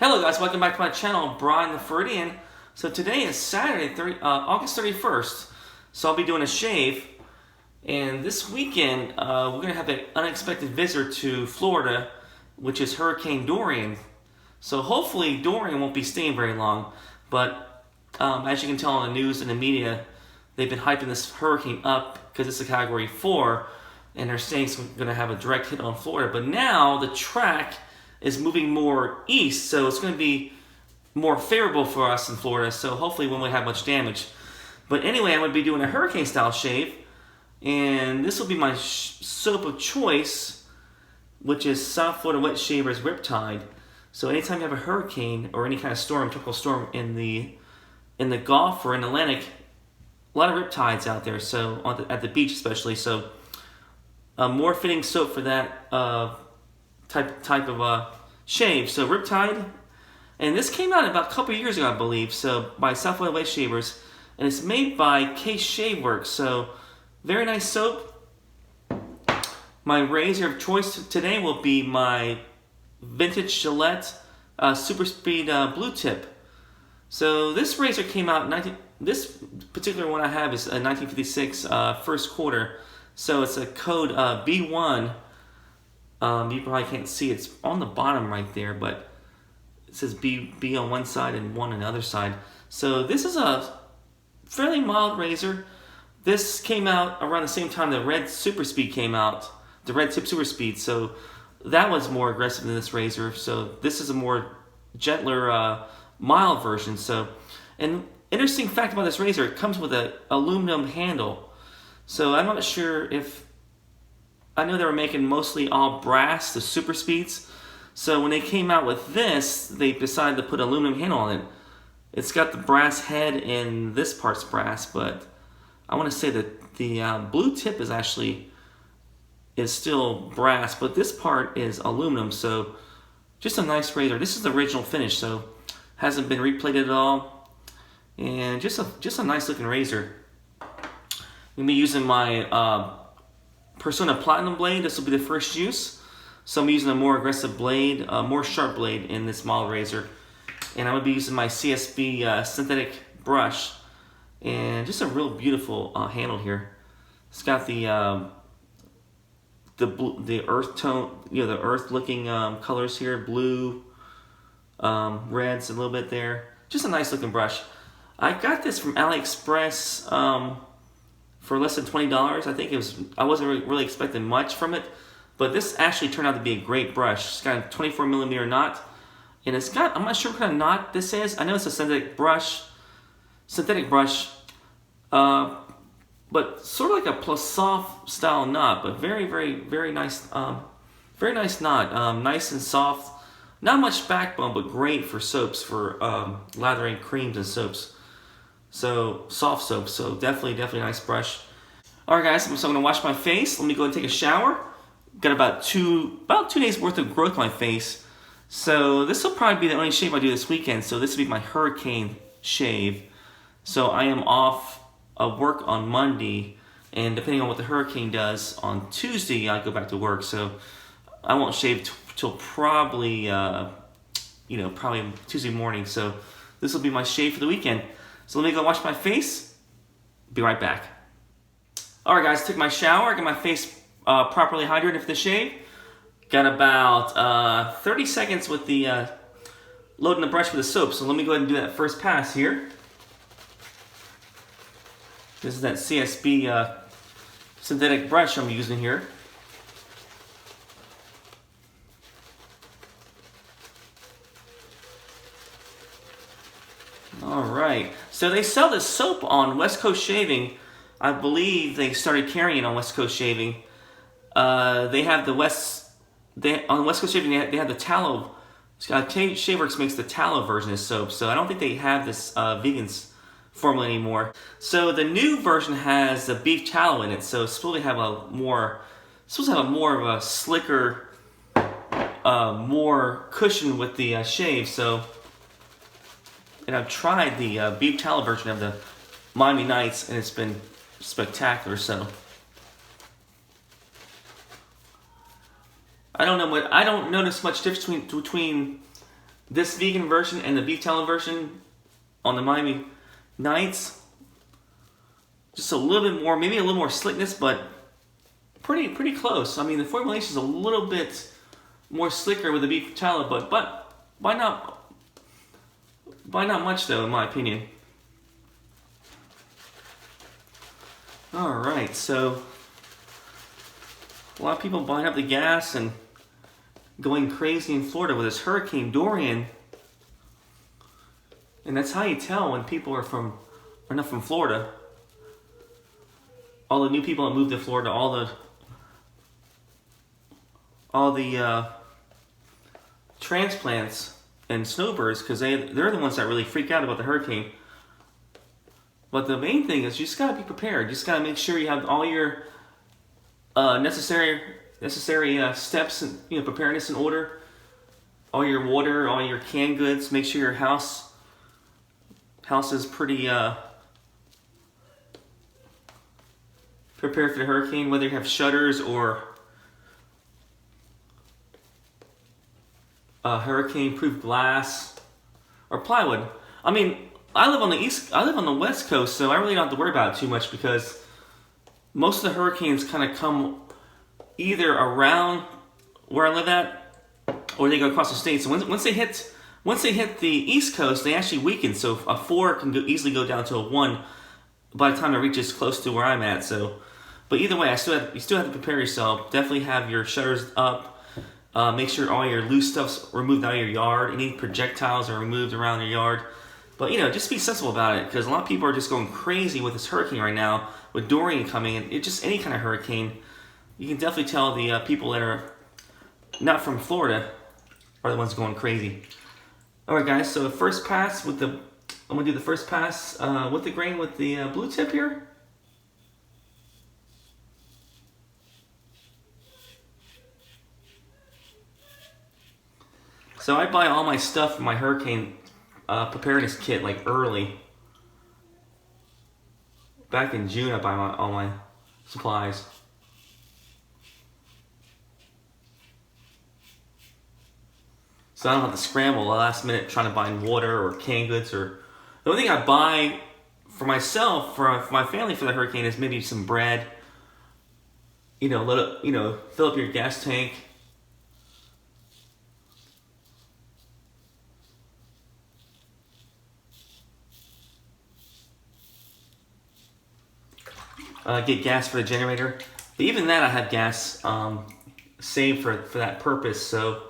Hello guys, welcome back to my channel, Brian the Floridian. So today is Saturday, August 31st. So I'll be doing a shave. And this weekend, we're going to have an unexpected visitor to Florida, which is Hurricane Dorian. So hopefully Dorian won't be staying very long. But as you can tell on the news and the media, they've been hyping this hurricane up because it's a Category 4. And they're saying it's going to have a direct hit on Florida. But now the track is moving more east, so it's going to be more favorable for us in Florida, so hopefully we won't have much damage. But anyway, I'm going to be doing a hurricane style shave, and this will be my soap of choice, which is SFWS Riptide. So anytime you have a hurricane or any kind of storm, tropical storm in the Gulf or in the Atlantic, a lot of Riptides out there, so at the beach especially, so a more fitting soap for that type of shave. So Riptide, and this came out about a couple years ago, I believe, so by SFWS Shavers, and it's made by Case Shave Works. So very nice soap. My razor of choice today will be my vintage Gillette Super Speed Bluetip. So this razor came out this particular one I have is a 1956 first quarter. So it's a code B1. You probably can't see it's on the bottom right there, but it says B on one side and 1 on the other side. So this is a fairly mild razor. This came out around the same time the Red Super Speed came out, the Red Tip Super Speed. So that was more aggressive than this razor. So this is a more gentler, mild version. So, an interesting fact about this razor, it comes with an aluminum handle. So I'm not sure if, I know they were making mostly all brass, the super speeds. So when they came out with this, they decided to put an aluminum handle on it. It's got the brass head and this part's brass, but I want to say that the blue tip is still brass, but this part is aluminum. So just a nice razor. This is the original finish, so hasn't been replated at all, and just a nice looking razor. I'm gonna be using my Personna Platinum blade. This will be the first use. So I'm using a more aggressive blade, a more sharp blade in this model razor. And I'm going to be using my CSB synthetic brush. And just a real beautiful handle here. It's got the earth tone, the earth looking colors here, blue, reds a little bit there. Just a nice looking brush. I got this from AliExpress for less than $20. I think I wasn't really expecting much from it, but this actually turned out to be a great brush. It's got a 24mm knot, and it's got, I'm not sure what kind of knot this is. I know it's a synthetic brush, but sort of like a plus soft style knot, but very nice, very nice knot, nice and soft. Not much backbone, but great for soaps, for lathering creams and soaps. So soft soap, so definitely nice brush. All right, guys, so I'm gonna wash my face. Let me go and take a shower. Got about two days worth of growth on my face. So this will probably be the only shave I do this weekend. So this will be my hurricane shave. So I am off of work on Monday, and depending on what the hurricane does on Tuesday, I go back to work. So I won't shave till probably probably Tuesday morning. So this will be my shave for the weekend. So let me go wash my face. Be right back. Alright guys, took my shower. I got my face properly hydrated for the shave. Got about 30 seconds with the loading the brush with the soap. So let me go ahead and do that first pass here. This is that CSB synthetic brush I'm using here. Alright, so they sell this soap on West Coast Shaving. I believe they started carrying it on West Coast Shaving. They have on West Coast Shaving, they have the tallow. Shaveworks makes the tallow version of soap, so I don't think they have this vegan's formula anymore. So the new version has the beef tallow in it, so it's supposed to have a more of a slicker, more cushion with the shave. So. And I've tried the beef tallow version of the Miami Nights, and it's been spectacular. So I don't notice much difference between this vegan version and the beef tallow version on the Miami nights, just a little bit more, maybe a little more slickness, but pretty close. I mean, the formulation is a little bit more slicker with the beef tallow, but why not much though, in my opinion. All right, so a lot of people buying up the gas and going crazy in Florida with this Hurricane Dorian, and that's how you tell when people are not from Florida. All the new people that moved to Florida, all the transplants and snowbirds, because they're the ones that really freak out about the hurricane. But the main thing is you just gotta be prepared. You just gotta make sure you have all your necessary steps and preparedness in order. All your water, all your canned goods. Make sure your house is pretty prepared for the hurricane. Whether you have shutters or hurricane-proof glass or plywood. I mean, I live on the West Coast, so I really don't have to worry about it too much because most of the hurricanes kind of come either around where I live at, or they go across the state. So once they hit the East Coast, they actually weaken. So a 4 can easily go down to a 1 by the time it reaches close to where I'm at. So, but either way, you still have to prepare yourself. Definitely have your shutters up. Make sure all your loose stuff's removed out of your yard. Any projectiles are removed around your yard. But just be sensible about it, because a lot of people are just going crazy with this hurricane right now. With Dorian coming, and just any kind of hurricane, you can definitely tell the people that are not from Florida are the ones going crazy. All right, guys. So the first pass I'm gonna do the first pass with the grain with the Bluetip here. So I buy all my stuff for my hurricane preparedness kit like early. Back in June, I buy all my supplies. So I don't have to scramble the last minute trying to buy water or canned goods. Or the only thing I buy for myself, for my family for the hurricane, is maybe some bread. Fill up your gas tank. Get gas for the generator. But even that, I have gas saved for that purpose. So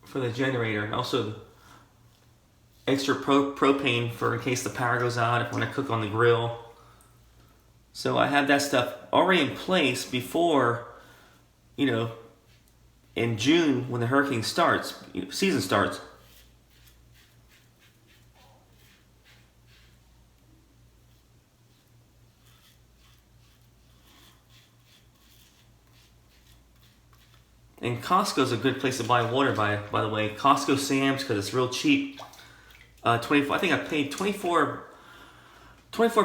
for the generator, and also extra propane for in case the power goes out if I want to cook on the grill. So I have that stuff already in place before, in June when the hurricane starts, season starts. And Costco's a good place to buy water, by the way. Costco Sam's, because it's real cheap. 24. I think I paid 24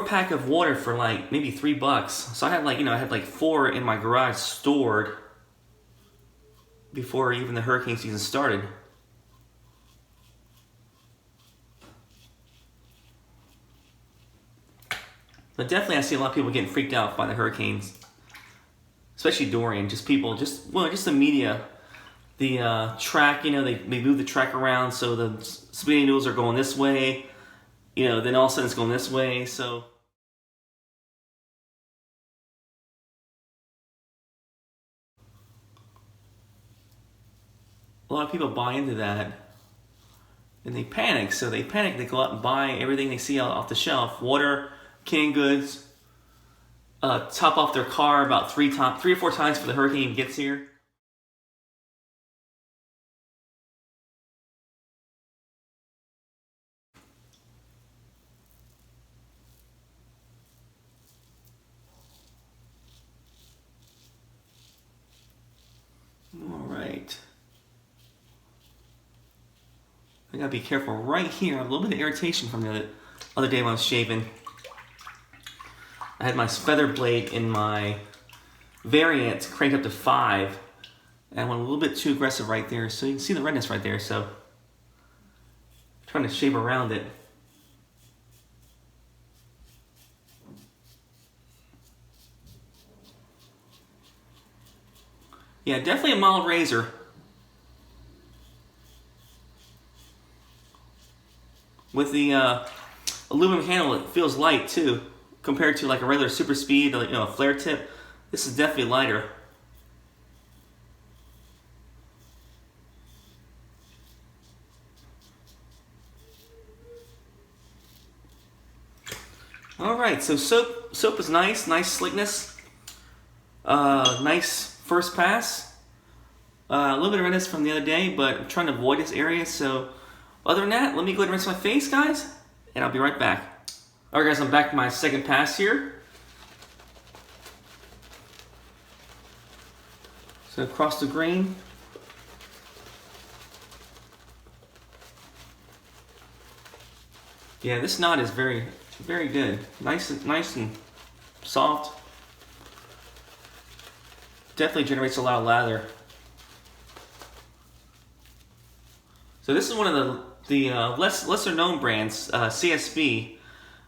pack of water for like maybe $3. So I had I had 4 in my garage stored before even the hurricane season started. But definitely I see a lot of people getting freaked out by the hurricanes. Especially Dorian, just the media, the track, they move the track around, so the spaghetti noodles are going this way, then all of a sudden it's going this way, so. A lot of people buy into that, and they panic, they go out and buy everything they see off the shelf, water, canned goods, top off their car about 3 or 4 times before the hurricane gets here. All right. I gotta be careful right here. I have a little bit of irritation from the other day when I was shaving. I had my feather blade in my variant cranked up to 5, And I went a little bit too aggressive right there, so you can see the redness right there, so trying to shave around it. Yeah, definitely a mild razor. With the aluminum handle, it feels light too, compared to like a regular super speed, like, a flare tip. This is definitely lighter. All right, so soap is nice slickness, nice first pass. A little bit of redness from the other day, but I'm trying to avoid this area. So other than that, let me go ahead and rinse my face, guys, and I'll be right back. All right, guys, I'm back to my second pass here. So across the grain. Yeah, this knot is very good. Nice and soft. Definitely generates a lot of lather. So this is one of the lesser known brands, CSB.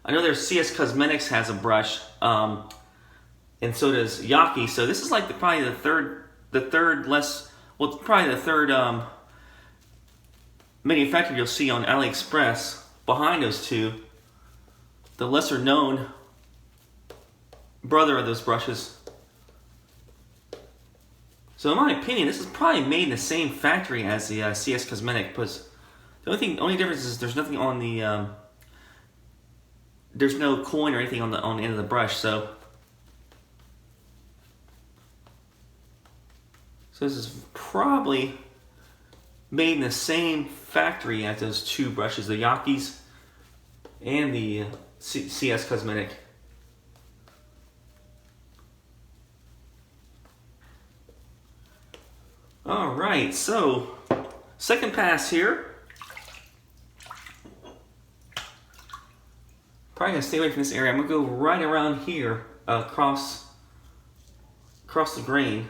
I know there's CS Cosmetics has a brush, and so does Yaki. So this is like probably the third manufacturer you'll see on AliExpress behind those two. The lesser known brother of those brushes. So in my opinion, this is probably made in the same factory as the CS Cosmetic, because the only difference is there's nothing on the there's no coin or anything on the end of the brush. So this is probably made in the same factory as those two brushes, the Yakis and the CS Cosmetic. All right, so second pass here. Probably gonna stay away from this area. I'm gonna go right around here, across the grain.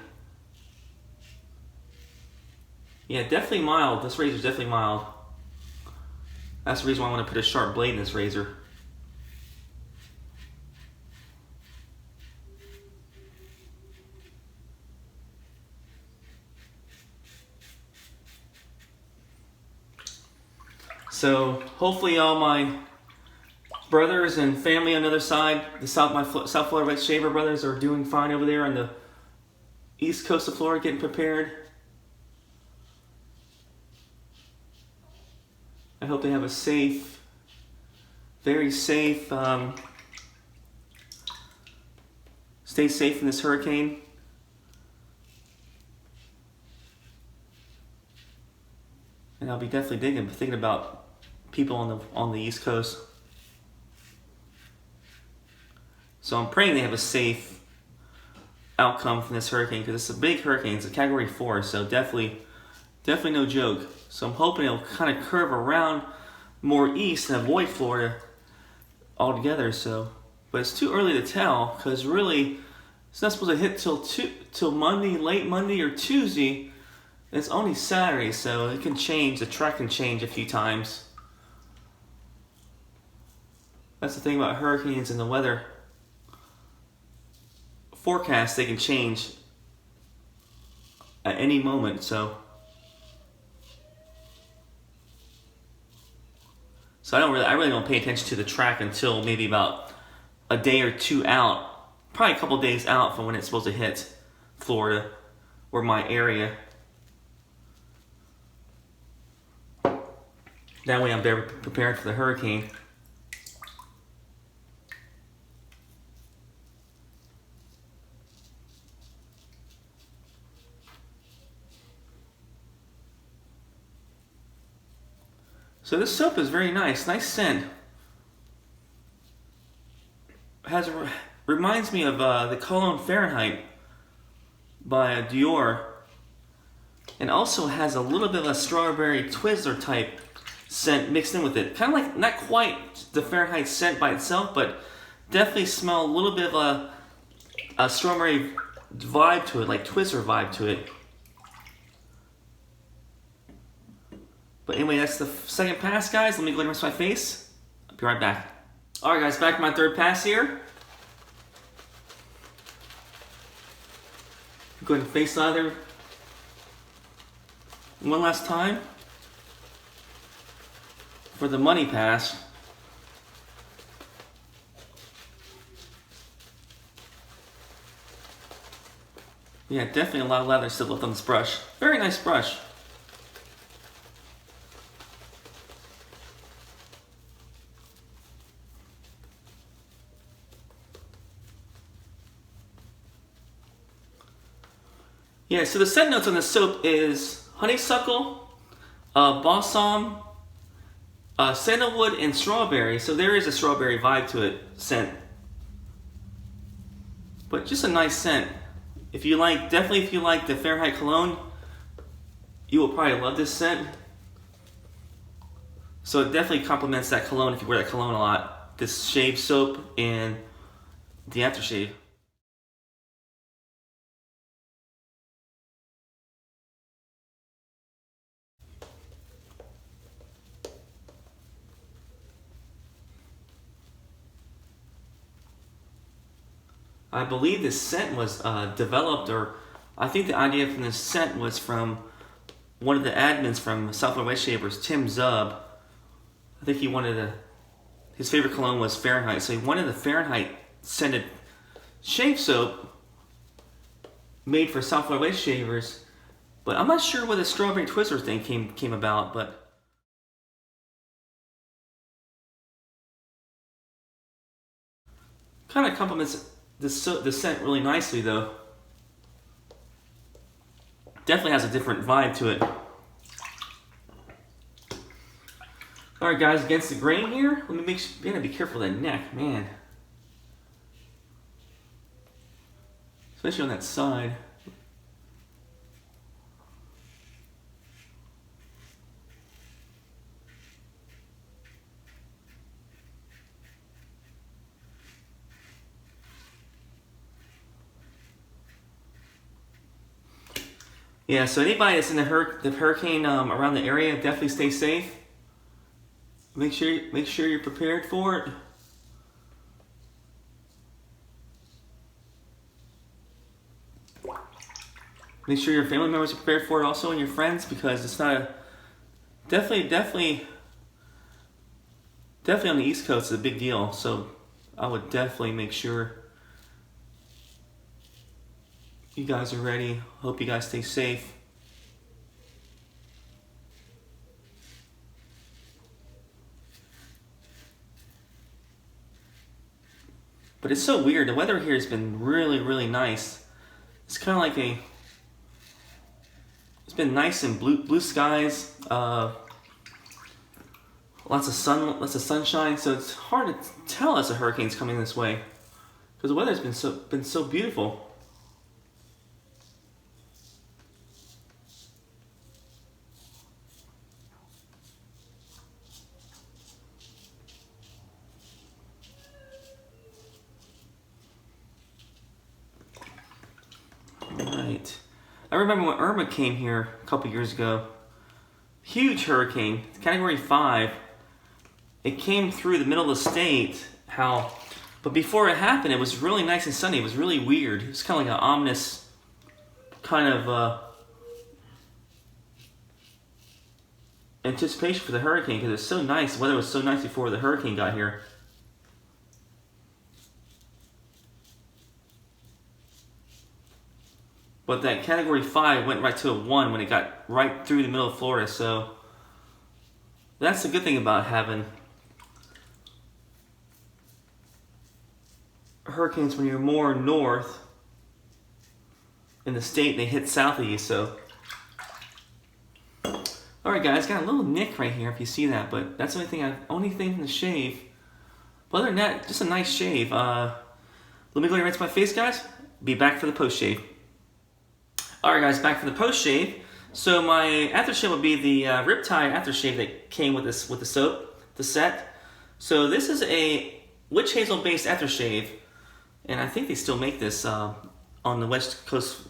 Yeah, definitely mild. This razor is definitely mild. That's the reason why I want to put a sharp blade in this razor. So hopefully all my brothers and family on the other side, my South Florida Red Shaver brothers, are doing fine over there on the east coast of Florida, getting prepared. I hope they have a safe, very safe, stay safe in this hurricane. And I'll be definitely thinking about people on the East Coast. So I'm praying they have a safe outcome from this hurricane, because it's a big hurricane. It's a Category 4, so definitely no joke. So I'm hoping it'll kind of curve around more east and avoid Florida altogether. So, but it's too early to tell, because really it's not supposed to hit till Monday, late Monday or Tuesday. It's only Saturday, so it can change. The track can change a few times. That's the thing about hurricanes and the weather forecast. They can change at any moment. So I really don't pay attention to the track until maybe about a day or two out, probably a couple days out from when it's supposed to hit Florida or my area. That way I'm better prepared for the hurricane. So this soap is very nice scent. Reminds me of the cologne Fahrenheit by Dior, and also has a little bit of a strawberry Twizzler type scent mixed in with it. Kind of like, not quite the Fahrenheit scent by itself, but definitely smell a little bit of a strawberry vibe to it, like Twizzler vibe to it. But anyway, that's the second pass, guys. Let me go ahead and rinse my face. I'll be right back. Alright guys, back to my third pass here. Go ahead and face lather one last time for the money pass. Yeah, definitely a lot of lather still left on this brush. Very nice brush. Yeah, so the scent notes on this soap is honeysuckle, balsam, sandalwood, and strawberry. So there is a strawberry vibe to it, scent. But just a nice scent. If you like, definitely if you like the Fahrenheit cologne, you will probably love this scent. So it definitely complements that cologne if you wear that cologne a lot. This shave soap and the aftershave. I believe this scent was developed, or I think the idea from this scent was from one of the admins from SFWS Shavers, Tim Zub. I think he wanted his favorite cologne was Fahrenheit, so he wanted the Fahrenheit scented shave soap made for SFWS Shavers. But I'm not sure where the strawberry twister thing came about, but kind of complements the scent really nicely though. Definitely has a different vibe to it. Alright guys, against the grain here, let me be careful of that neck, man. Especially on that side. Yeah, so anybody that's in the hurricane around the area, definitely stay safe. Make sure you're prepared for it. Make sure your family members are prepared for it also, and your friends, because it's not definitely on the East Coast, it's a big deal. So I would definitely make sure you guys are ready. Hope you guys stay safe. But it's so weird. The weather here has been really, really nice. It's kind of like it's been nice and blue skies. Lots of sunshine. So it's hard to tell as a hurricane's coming this way, because the weather's been so beautiful. Right. I remember when Irma came here a couple years ago. Huge hurricane, category 5. It came through the middle of the state. But before it happened, it was really nice and sunny. It was really weird. It was kind of like an ominous kind of anticipation for the hurricane, because it's so nice. The weather was so nice before the hurricane got here. But that category 5 went right to a 1 when it got right through the middle of Florida. So that's the good thing about having hurricanes when you're more north in the state and they hit south of you. So, alright guys, got a little nick right here if you see that, but that's the only thing from the shave. But other than that, just a nice shave. Let me go ahead and rinse my face, guys. Be back for the post shave. Alright guys, back for the post shave. So my aftershave will be the Riptide aftershave that came with the soap, the set. So this is a witch hazel based aftershave, and I think they still make this on the West Coast.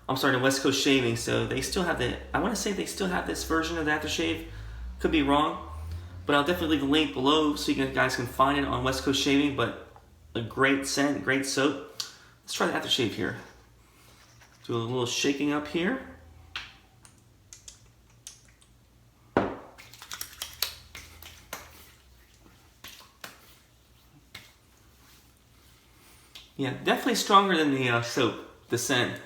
I'm sorry, the West Coast Shaving. So they still have I want to say they still have this version of the aftershave. Could be wrong, but I'll definitely leave the link below so you guys can find it on West Coast Shaving. But a great scent, great soap. Let's try the aftershave here. Do a little shaking up here. Yeah, definitely stronger than the soap, the scent.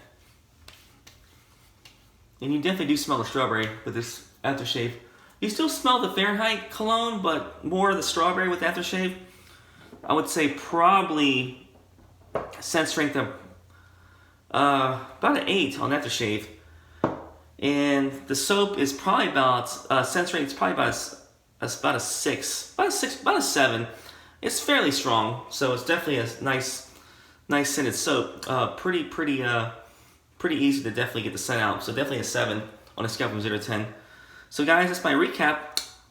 And you definitely do smell the strawberry with this aftershave. You still smell the Fahrenheit cologne, but more of the strawberry with aftershave. I would say probably scent strength of about an 8 on aftershave. And the soap is probably about, scent strength is probably about a 6, about a 7. It's fairly strong, so it's definitely a nice scented soap. Pretty easy to definitely get the scent out. So definitely a 7 on a scale from 0 to 10. So guys, that's my recap.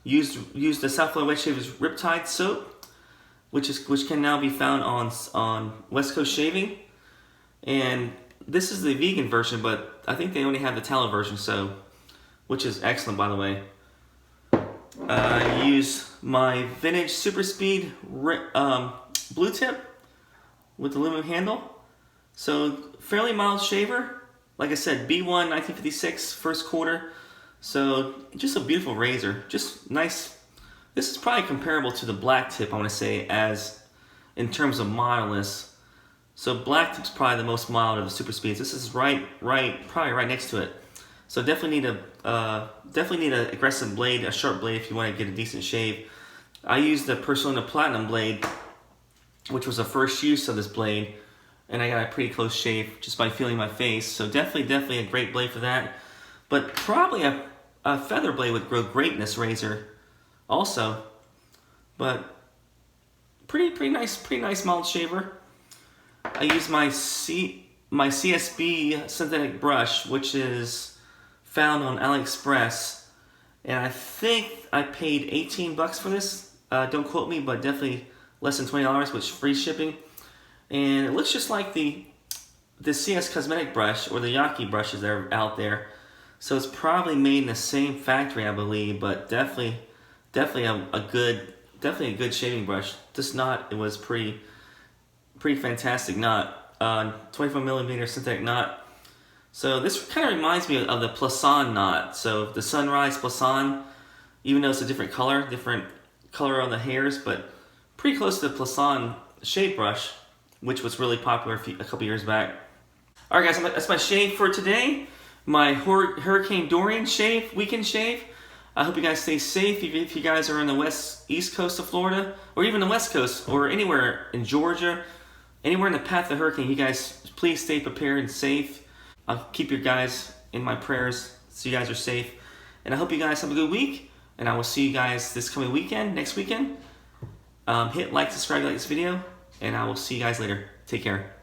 Used the SFWS Riptide soap, which can now be found on West Coast Shaving. And this is the vegan version, but I think they only have the tallow version, so which is excellent, by the way. I use my vintage super speed Bluetip with the aluminum handle. So fairly mild shaver. Like I said, B1 1956 first quarter. So just a beautiful razor. Just nice. This is probably comparable to the black tip, I want to say, as in terms of mildness. So black tip's probably the most mild of the super speeds. This is probably right next to it. So definitely need an aggressive blade, a sharp blade if you want to get a decent shave. I used the Personna Platinum blade, which was the first use of this blade, and I got a pretty close shave just by feeling my face. So definitely a great blade for that. But probably a feather blade would grow great in this razor also. But pretty nice mild shaver. I use my CSB synthetic brush, which is found on AliExpress, and I think I paid 18 bucks for this. Don't quote me, but definitely less than $20 with free shipping. And it looks just like the CS Cosmetic brush or the Yaki brushes that are out there. So it's probably made in the same factory, I believe, but definitely a good shaving brush. This knot, it was pretty fantastic knot. 24mm synthetic knot. So this kind of reminds me of the Personna knot. So the Sunrise Personna, even though it's a different color on the hairs, but pretty close to the Personna shave brush, which was really popular a couple years back. All right, guys, that's my shave for today. My Hurricane Dorian shave, weekend shave. I hope you guys stay safe if you guys are in the east coast of Florida, or even the west coast, or anywhere in Georgia, anywhere in the path of the hurricane. You guys, please stay prepared and safe. I'll keep you guys in my prayers so you guys are safe. And I hope you guys have a good week, and I will see you guys this coming weekend, next weekend. Hit like, subscribe, like this video, and I will see you guys later. Take care.